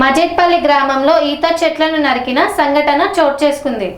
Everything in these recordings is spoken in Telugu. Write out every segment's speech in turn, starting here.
మజెట్పల్లి గ్రామంలో ఈత చెట్లను నరికిన సంఘటన చోటు చేసుకుంది.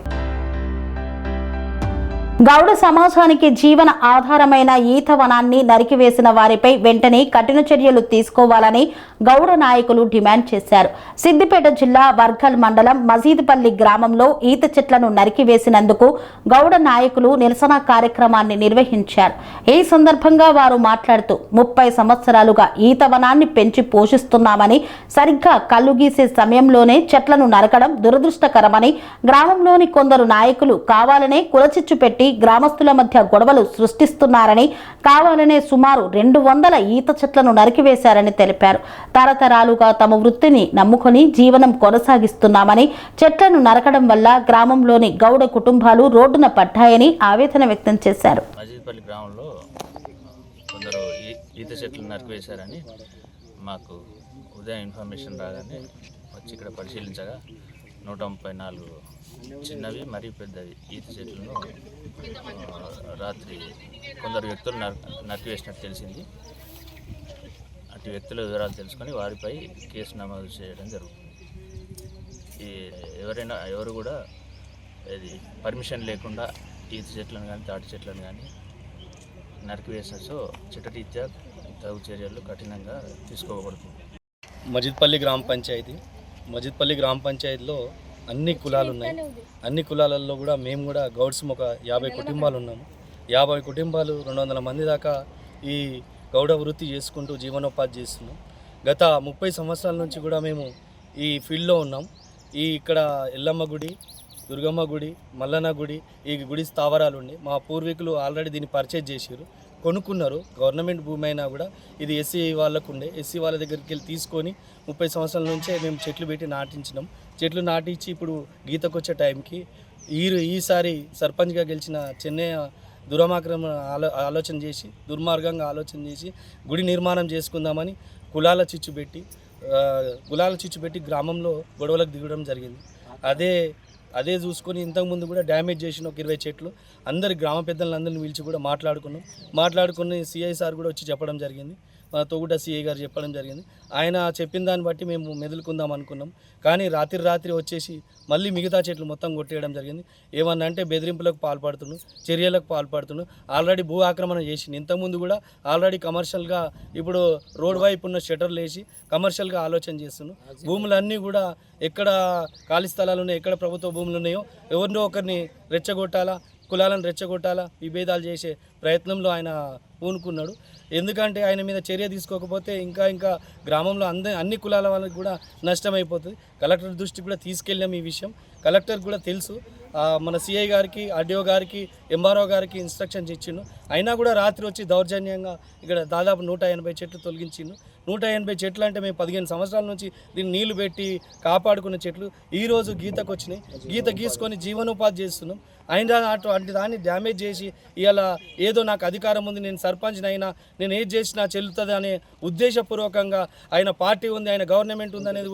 గౌడ సమాజానికి జీవన ఆధారమైన ఈత వనాన్ని నరికివేసిన వారిపై వెంటనే కఠిన చర్యలు తీసుకోవాలని గౌడ నాయకులు డిమాండ్ చేశారు. సిద్దిపేట జిల్లా వర్గల్ మండలం మజీద్పల్లి గ్రామంలో ఈత చెట్లను నరికివేసినందుకు గౌడ నాయకులు నిరసన కార్యక్రమాన్ని నిర్వహించారు. ఈ సందర్భంగా వారు మాట్లాడుతూ 30 సంవత్సరాలుగా ఈత వనాన్ని పెంచి పోషిస్తున్నామని, సరిగ్గా కళ్ళు గీసే సమయంలోనే చెట్లను నరకడం దురదృష్టకరమని, గ్రామంలోని కొందరు నాయకులు కావాలనే కులచిచ్చు పెట్టి గ్రామస్తుల మధ్య గొడవలు సృష్టిస్తున్నారని, కావాలనే సుమారు 200 ఈత చెట్లను నరికివేశారని తెలిపారు. తరతరాలుగా తమ వృత్తిని నమ్ముకొని జీవనం కొనసాగిస్తున్నామని, చెట్లను నరకడం వల్ల గ్రామంలోని గౌడ కుటుంబాలు రోడ్డున పడ్డాయని ఆవేదన వ్యక్తం చేశారు. మజీద్పల్లి గ్రామంలో కొందరు ఈత చెట్లు నరికివేశారని మాకు ఉదయం ఇన్ఫర్మేషన్ రాగానే వచ్చి ఇక్కడ పరిశీలించగా 134 చిన్నవి మరియు పెద్దవి ఈత చెట్లను రాత్రి కొందరు వ్యక్తులు నరికివేసినట్టు తెలిసింది. అటు వ్యక్తుల వివరాలు తెలుసుకొని వారిపై కేసు నమోదు చేయడం జరుగుతుంది. ఎవరు కూడా ఇది పర్మిషన్ లేకుండా ఈత చెట్లను కానీ తాటి చెట్లను కానీ నరికివేసో చట్టరీత్యా తగు చర్యలు కఠినంగా తీసుకోబడుతుంది. మజిద్పల్లి గ్రామ పంచాయతీలో అన్ని కులాలు ఉన్నాయి. అన్ని కులాలలో కూడా మేము కూడా గౌడ్స్ ఒక 50 కుటుంబాలు ఉన్నాము. 50 కుటుంబాలు 200 మంది దాకా ఈ గౌడ వృత్తి చేసుకుంటూ జీవనోపాధి చేస్తున్నాం. గత 30 సంవత్సరాల నుంచి కూడా మేము ఈ ఫీల్డ్లో ఉన్నాం. ఇక్కడ ఎల్లమ్మ గుడి, దుర్గమ్మ గుడి, మల్లన్న గుడి, ఈ గుడి స్థావరాలు ఉండి మా పూర్వీకులు ఆల్రెడీ దీన్ని పర్చేజ్ చేసారు, కొనుక్కున్నారు. గవర్నమెంట్ భూమి అయినా కూడా ఇది ఎస్సీ వాళ్ళకు ఉండే. ఎస్సీ వాళ్ళ దగ్గరికి వెళ్ళి తీసుకొని 30 సంవత్సరాల నుంచే మేము చెట్లు పెట్టి నాటించినాం. చెట్లు నాటించి ఇప్పుడు గీతకు వచ్చే టైంకి ఈసారి సర్పంచ్గా గెలిచిన చెన్నయ్య దుర్మార్గంగా ఆలోచన చేసి గుడి నిర్మాణం చేసుకుందామని కులాల చిచ్చు పెట్టి గ్రామంలో గొడవలకు దిగడం జరిగింది. అదే చూసుకొని ఇంతకుముందు కూడా డ్యామేజ్ చేసిన ఒక 20 చెట్లు అందరి గ్రామ పెద్దలందరినీ పిలిచి కూడా మాట్లాడుకుని సిఐ సార్ కూడా వచ్చి చెప్పడం జరిగింది. తోగుట సిఐ గారు చెప్పడం జరిగింది. ఆయన చెప్పిన దాన్ని బట్టి మేము మెదులుకుందాం అనుకున్నాం. కానీ రాత్రి వచ్చేసి మళ్ళీ మిగతా చెట్లు మొత్తం కొట్టేయడం జరిగింది. ఏమన్నా అంటే బెదిరింపులకు పాల్పడుతున్నాం, చర్యలకు పాల్పడుతున్నాం. ఆల్రెడీ భూ ఆక్రమణ చేసింది. ఇంతకుముందు కూడా ఆల్రెడీ కమర్షియల్గా ఇప్పుడు రోడ్ వైపు ఉన్న షట్టర్లు వేసి కమర్షియల్గా ఆలోచన చేస్తున్నాం. భూములన్నీ కూడా ఎక్కడ ఖాళీ స్థలాలు ఉన్నాయో, ఎక్కడ ప్రభుత్వ భూములు ఉన్నాయో ఎవరినో ఒకరిని రెచ్చగొట్టాలా, కులాలను రెచ్చగొట్టాలా, విభేదాలు చేసే ప్రయత్నంలో ఆయన పూనుకున్నాడు. ఎందుకంటే ఆయన మీద చర్య తీసుకోకపోతే ఇంకా గ్రామంలో అన్ని కులాల వాళ్ళకి కూడా నష్టమైపోతుంది. కలెక్టర్ దృష్టికి కూడా తీసుకెళ్ళాం ఈ విషయం. కలెక్టర్ కూడా తెలుసు. మన సిఐ గారికి, ఆర్డీఓ గారికి, ఎంఆర్ఓ గారికి ఇన్స్ట్రక్షన్స్ ఇచ్చిండు. అయినా కూడా రాత్రి వచ్చి దౌర్జన్యంగా ఇక్కడ దాదాపు 180 చెట్లు తొలగించిండు. 180 చెట్లు అంటే మేము 15 సంవత్సరాల నుంచి దీన్ని నీళ్లు పెట్టి కాపాడుకున్న చెట్లు ఈరోజు గీతకు వచ్చినాయి. గీత గీసుకొని జీవనోపాధి చేస్తున్నాం. అయినా అటు దాన్ని డ్యామేజ్ చేసి ఇవాళ ఏదో నాకు అధికారం ఉంది, నేను సర్పంచ్నైనా, నేను ఏది చేసినా చెల్లుతుంది అనే ఉద్దేశపూర్వకంగా ఆయన పార్టీ ఉంది, ఆయన గవర్నమెంట్ ఉంది అనేది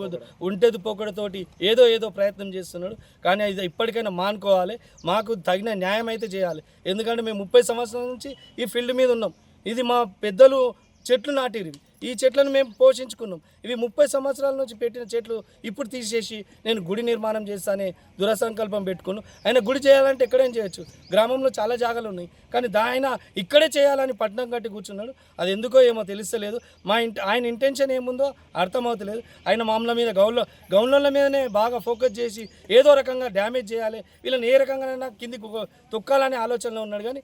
ఉంటేది పోకడతోటి ఏదో ప్రయత్నం చేస్తున్నాడు. కానీ అది ఇప్పటికైనా మానుకోవాలి. మాకు తగిన న్యాయం అయితే చేయాలి. ఎందుకంటే మేము 30 సంవత్సరాల నుంచి ఈ ఫీల్డ్ మీద ఉన్నాం. ఇది మా పెద్దలు చెట్లు నాటిరు. ఈ చెట్లను మేము పోషించుకున్నాం. ఇవి 30 సంవత్సరాల నుంచి పెట్టిన చెట్లు ఇప్పుడు తీసేసి నేను గుడి నిర్మాణం చేస్తానే దురసంకల్పం పెట్టుకున్నాను. ఆయన గుడి చేయాలంటే ఎక్కడేం చేయొచ్చు, గ్రామంలో చాలా జాగాలు ఉన్నాయి. కానీ ఆయన ఇక్కడే చేయాలని పట్టణం కట్టి కూర్చున్నాడు. అది ఎందుకో ఏమో తెలుస్తలేదు. ఆయన ఇంటెన్షన్ ఏముందో అర్థమవుతలేదు. ఆయన మామూల మీద గౌన్ల మీదనే బాగా ఫోకస్ చేసి ఏదో రకంగా డ్యామేజ్ చేయాలి, వీళ్ళని ఏ రకంగానైనా కిందికి తొక్కాలనే ఆలోచనలో ఉన్నాడు. కానీ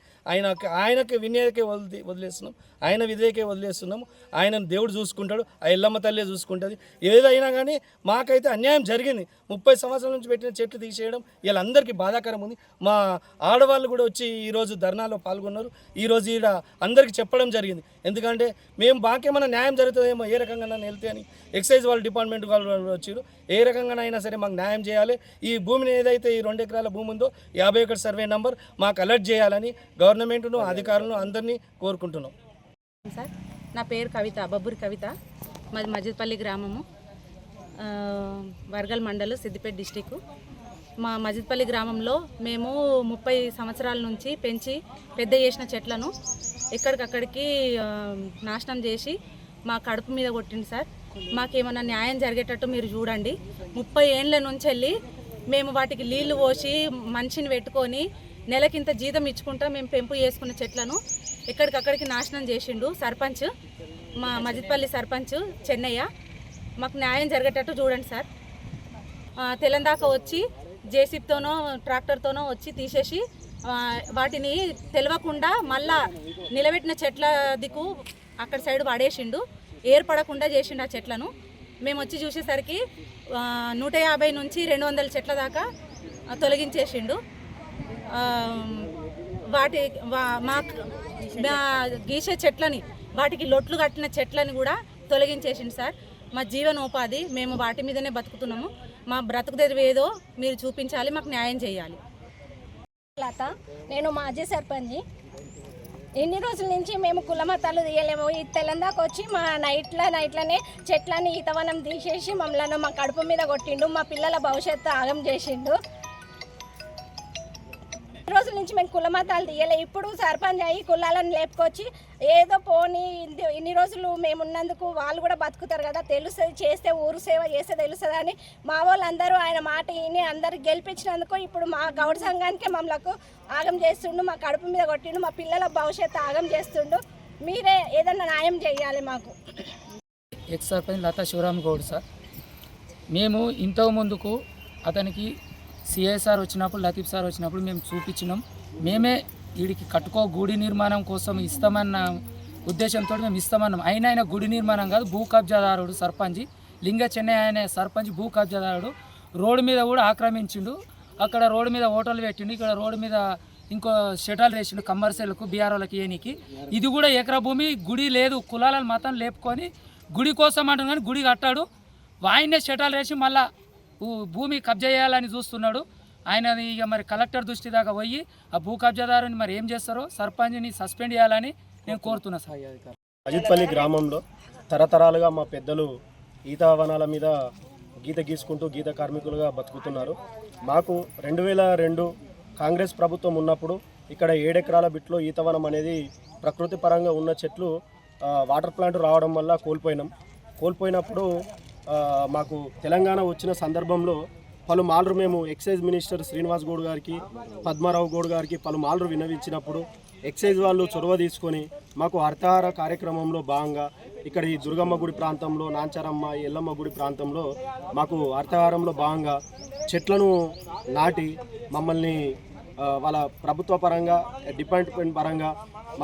ఆయనకి వినేకే వదిలేస్తున్నాం, ఆయన విధేయకే వదిలేస్తున్నాము. ఆయన దేవుడు చూసుకుంటాడు, ఆ ఎల్లమ్మ తల్లి చూసుకుంటుంది. ఏదైనా కానీ మాకైతే అన్యాయం జరిగింది. 30 సంవత్సరాల నుంచి పెట్టిన చెట్లు తీసేయడం వీళ్ళందరికీ బాధాకరం ఉంది. మా ఆడవాళ్ళు కూడా వచ్చి ఈరోజు ధర్నాలో పాల్గొన్నారు. ఈరోజు ఈడ అందరికీ చెప్పడం జరిగింది. ఎందుకంటే మేము మాకేమైనా న్యాయం జరుగుతుందేమో, ఏ రకంగా వెళ్తే అని ఎక్సైజ్ వాళ్ళ డిపార్ట్మెంట్ వాళ్ళు వచ్చారు. ఏ రకంగానైనా సరే మాకు న్యాయం చేయాలి. ఈ భూమిని ఏదైతే ఈ 2 ఎకరాల భూమి ఉందో 51 సర్వే నంబర్ మాకు అలర్ట్ చేయాలని గవర్నమెంట్ను, అధికారులను అందరినీ కోరుకుంటున్నాం. సార్, నా పేరు కవిత, బబ్బూరి కవిత. మాది మజిద్పల్లి గ్రామము, వర్గల్ మండలం, సిద్దిపేట డిస్టిక్. మా మజిద్పల్లి గ్రామంలో మేము 30 సంవత్సరాల నుంచి పెంచి పెద్ద చేసిన చెట్లను ఎక్కడికక్కడికి నాశనం చేసి మా కడుపు మీద కొట్టింది సార్. మాకేమన్నా న్యాయం జరిగేటట్టు మీరు చూడండి. 30 ఏండ్ల నుంచి వెళ్ళి మేము వాటికి నీళ్లు పోసి మనిషిని పెట్టుకొని నెలకింత జీతం ఇచ్చుకుంటా మేము పెంపు చేసుకున్న చెట్లను ఎక్కడికక్కడికి నాశనం చేసిండు సర్పంచ్, మా మజిద్పల్లి సర్పంచ్ చెన్నయ్య. మాకు న్యాయం జరిగేటట్టు చూడండి సార్. తెలంగాణ వచ్చి జేసీబీతోనో ట్రాక్టర్తోనో వచ్చి తీసేసి వాటిని తెలియకుండా మళ్ళా నిలబెట్టిన చెట్ల దిక్కు అక్కడ సైడ్ పడేసిండు, ఏర్పడకుండా చేసిండు ఆ చెట్లను. మేము వచ్చి చూసేసరికి 150 నుంచి 200 చెట్ల దాకా తొలగించేసిండు. వాటి మా గీసే చెట్లని, వాటికి లొట్లు కట్టిన చెట్లని కూడా తొలగించేసిండు సార్. మా జీవనోపాధి, మేము వాటి మీదనే బతుకుతున్నాము. మా బ్రతుకు తెరువు ఏదో మీరు చూపించాలి, మాకు న్యాయం చేయాలి. లత, నేను మాజీ సర్పంచి. ఎన్ని రోజుల నుంచి మేము కులమతాలు తీయలేము. ఈ తెలంగాణకు వచ్చి మా నైట్లనే చెట్లని ఈతవనం తీసేసి మమ్మల్ని మా కడుపు మీద కొట్టిండు, మా పిల్లల భవిష్యత్తు ఆగం చేసిండు. ఈ రోజుల నుంచి మేము కులమతాలు తీయలే. ఇప్పుడు సర్పంచ్ అయ్యి కులాలను లేపుకొచ్చి ఏదో పోనీ ఇన్ని రోజులు మేము ఉన్నందుకు వాళ్ళు కూడా బతుకుతారు కదా, తెలుస్తుంది, చేస్తే ఊరు సేవ చేస్తే తెలుస్తుంది అని మా వాళ్ళందరూ ఆయన మాట విని అందరు గెలిపించినందుకు ఇప్పుడు మా గౌడ సంఘానికే మమ్మల్ని ఆగం చేస్తుండు, మా కడుపు మీద కొట్టిండు, మా పిల్లల భవిష్యత్తు ఆగం చేస్తుండు. మీరే ఏదన్నా న్యాయం చేయాలి మాకు. Ex sarpanch Latha Sivaram Goud sir. మేము ఇంతకు ముందుకు అతనికి సిఐ సార్ వచ్చినప్పుడు, లతీఫ్ సార్ వచ్చినప్పుడు మేము చూపించినాం. మేమే వీడికి కట్టుకో గుడి నిర్మాణం కోసం ఇస్తామన్న ఉద్దేశంతో మేము ఇస్తామన్నాం. అయినా ఆయన గుడి నిర్మాణం కాదు, భూ కబ్జాదారుడు సర్పంచ్ లింగ చెన్నై అనే సర్పంచ్ భూ కబ్జాదారుడు. రోడ్డు మీద కూడా ఆక్రమించిండు. అక్కడ రోడ్డు మీద హోటల్ పెట్టిండు, ఇక్కడ రోడ్డు మీద ఇంకో షటల్ వేసిండు కమర్షియల్కు బీఆర్ఓలకి ఏనికి. ఇది కూడా ఎకరా భూమి, గుడి లేదు, కులాల మతం లేపుకొని గుడి కోసం అంటున్నాడు కానీ గుడి కట్టాడు. ఆయన్నే షటల్ వేసి మళ్ళా భూమి కబ్జా చేయాలని చూస్తున్నాడు. ఆయన ఇక మరి కలెక్టర్ దృష్టి దాకా పోయి ఆ భూ కబ్జాదారుని మరి ఏం చేస్తారో సర్పంచ్ని సస్పెండ్ చేయాలని నేను కోరుతున్నా సార్. మజిద్పల్లి గ్రామంలో తరతరాలుగా మా పెద్దలు ఈత వనాల మీద గీత గీసుకుంటూ గీత కార్మికులుగా బతుకుతున్నారు. మాకు 2002 కాంగ్రెస్ ప్రభుత్వం ఉన్నప్పుడు ఇక్కడ 7 ఎకరాల బిట్లో ఈతవనం అనేది ప్రకృతి పరంగా ఉన్న చెట్లు వాటర్ ప్లాంట్ రావడం వల్ల కోల్పోయినప్పుడు మాకు తెలంగాణ వచ్చిన సందర్భంలో పలుమార్లు మేము ఎక్సైజ్ మినిస్టర్ శ్రీనివాస్ గౌడ్ గారికి, పద్మారావు గౌడ్ గారికి పలుమార్లు విన్నవించినప్పుడు ఎక్సైజ్ వాళ్ళు చొరవ తీసుకొని మాకు హరితహార కార్యక్రమంలో భాగంగా ఇక్కడ ఈ దుర్గమ్మ గుడి ప్రాంతంలో, నాంచారమ్మ, ఎల్లమ్మ గుడి ప్రాంతంలో మాకు హరితహారంలో భాగంగా చెట్లను నాటి మమ్మల్ని వాళ్ళ ప్రభుత్వ పరంగా, డిపార్ట్మెంట్ పరంగా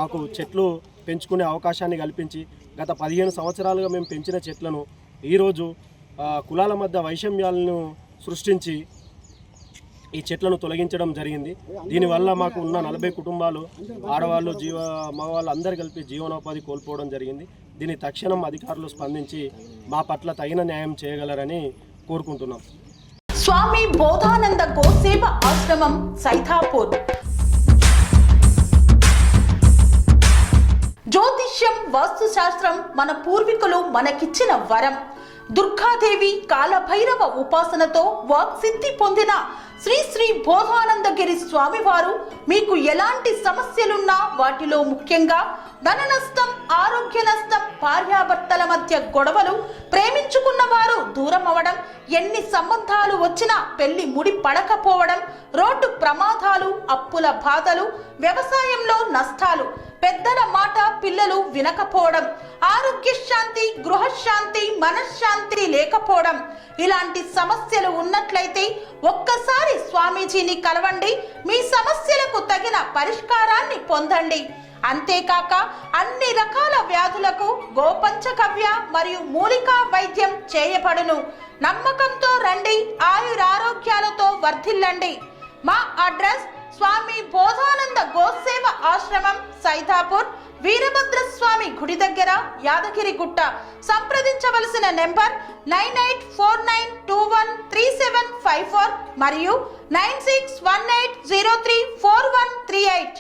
మాకు చెట్లు పెంచుకునే అవకాశాన్ని కల్పించి గత 15 సంవత్సరాలుగా మేము పెంచిన చెట్లను ఈరోజు కులాల మధ్య వైషమ్యాలను సృష్టించి ఈ చెట్లను తొలగించడం జరిగింది. దీనివల్ల మాకు ఉన్న 40 కుటుంబాలు, ఆడవాళ్ళు, మగవాళ్ళు అందరు కలిపి జీవనోపాధి కోల్పోవడం జరిగింది. దీని తక్షణం అధికారులు స్పందించి మా పట్ల తగిన న్యాయం చేయగలరని కోరుకుంటున్నాం. స్వామి బోధానంద గోసేవ ఆశ్రమం సైథాపూర్. జ్యోతిష్యం, వాస్తుశాస్త్రం మన పూర్వీకులు మనకిచ్చిన వరం. దుర్గాదేవి, కాలభైరవ ఉపాసనతో వాక్సిద్ధి పొందిన శ్రీ శ్రీ బోధానందగిరి స్వామివారు మీకు ఎలాంటి సమస్యలున్నా, వాటిలో ముఖ్యంగా ధన నష్టం, ఆరోగ్య నష్టం, భార్యాభర్తల మధ్య గొడవలు, ప్రేమించుకున్న వారు దూరం అవడం, ఎన్ని సంబంధాలు వచ్చినా పెళ్లి ముడి పడకపోవడం, రోడ్డు ప్రమాదాలు, అప్పుల బాధలు, వ్యవసాయంలో నష్టాలు, పెద్దల మాట పిల్లలు వినకపోవడం, ఆరోగ్య శాంతి, గృహశాంతి, మనశ్శాంతి లేకపోవడం, ఇలాంటి సమస్యలు ఉన్నట్లయితే ఒక్కసారి స్వామీజీని కలవండి. మీ సమస్యలకు తగిన పరిష్కారాన్ని పొందండి. అంతేకాక అన్ని రకాల వ్యాధులకు గోపంచకవ్య మరియు మూలికా వైద్యం చేయబడును. నమ్మకంతో రండి, ఆయురారోగ్యాలతో వర్ధిల్లండి. మా అడ్రస్ స్వామి బోధానంద గోసేవ ఆశ్రమం, సైథాపూర్, వీరభద్రస్వామి గుడి దగ్గర, యాదగిరిగుట్ట. సంప్రదించవలసిన నెంబర్ 9849213754 మరియు 9618034138.